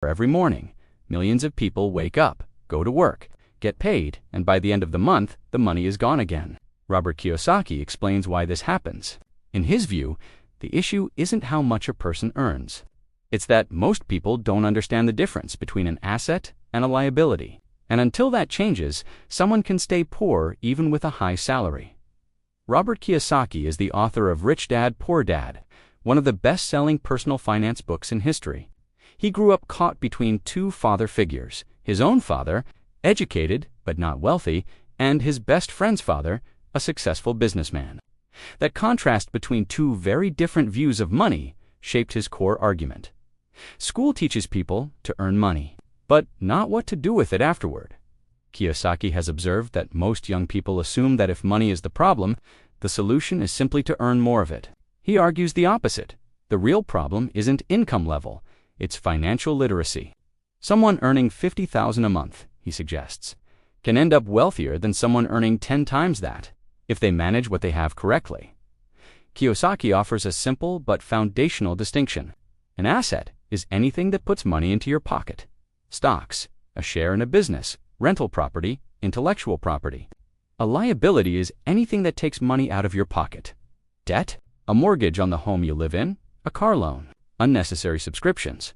every morning. Millions of people wake up, go to work, get paid, and by the end of the month, the money is gone again. Robert Kiyosaki explains why this happens. In his view, the issue isn't how much a person earns. It's that most people don't understand the difference between an asset and a liability. And until that changes, someone can stay poor even with a high salary. Robert Kiyosaki is the author of Rich Dad, Poor Dad, one of the best-selling personal finance books in history. He grew up caught between two father figures, his own father, educated but not wealthy, and his best friend's father, a successful businessman. That contrast between two very different views of money shaped his core argument. School teaches people to earn money, but not what to do with it afterward. Kiyosaki has observed that most young people assume that if money is the problem, the solution is simply to earn more of it. He argues the opposite. The real problem isn't income level, it's financial literacy. Someone earning $50,000 a month, he suggests, can end up wealthier than someone earning 10 times that, if they manage what they have correctly. Kiyosaki offers a simple but foundational distinction. An asset is anything that puts money into your pocket. Stocks, a share in a business, rental property, intellectual property. A liability is anything that takes money out of your pocket. Debt, a mortgage on the home you live in, a car loan, unnecessary subscriptions.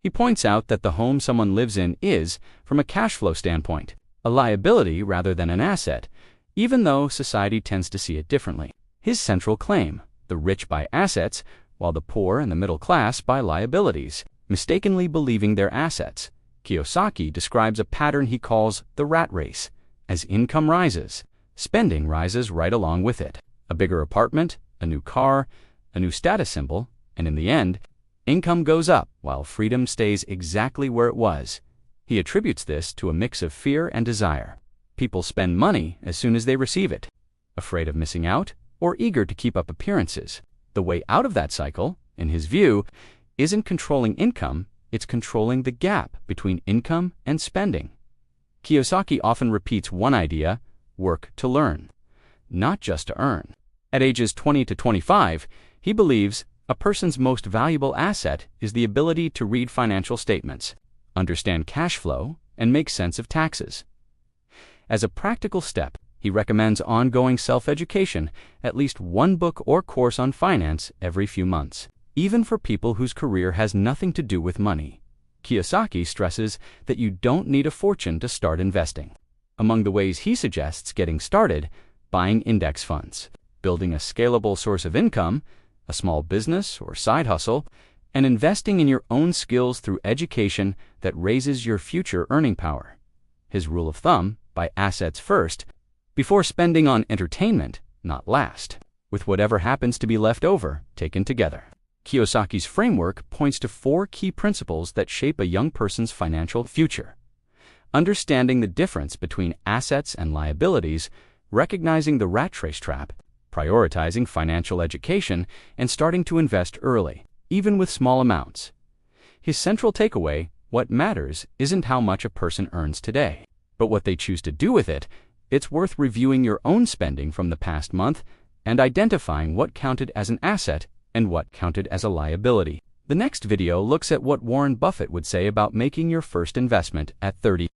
He points out that the home someone lives in is, from a cash flow standpoint, a liability rather than an asset, even though society tends to see it differently. His central claim: the rich buy assets, while the poor and the middle class buy liabilities, mistakenly believing they're assets. Kiyosaki describes a pattern he calls the rat race. As income rises, spending rises right along with it. A bigger apartment, a new car, a new status symbol, and in the end, income goes up while freedom stays exactly where it was. He attributes this to a mix of fear and desire. People spend money as soon as they receive it, afraid of missing out or eager to keep up appearances. The way out of that cycle, in his view, isn't controlling income, it's controlling the gap between income and spending. Kiyosaki often repeats one idea: work to learn, not just to earn. At ages 20 to 25, he believes a person's most valuable asset is the ability to read financial statements, understand cash flow, and make sense of taxes. As a practical step, he recommends ongoing self-education, at least one book or course on finance every few months, even for people whose career has nothing to do with money. Kiyosaki stresses that you don't need a fortune to start investing. Among the ways he suggests getting started: buying index funds, building a scalable source of income, a small business or side hustle, and investing in your own skills through education that raises your future earning power. His rule of thumb: buy assets first, before spending on entertainment, not last, with whatever happens to be left over taken together. Kiyosaki's framework points to 4 key principles that shape a young person's financial future: understanding the difference between assets and liabilities, recognizing the rat race trap, prioritizing financial education, and starting to invest early, even with small amounts. His central takeaway: what matters isn't how much a person earns today, but what they choose to do with it. It's worth reviewing your own spending from the past month and identifying what counted as an asset and what counted as a liability. The next video looks at what Warren Buffett would say about making your first investment at 30.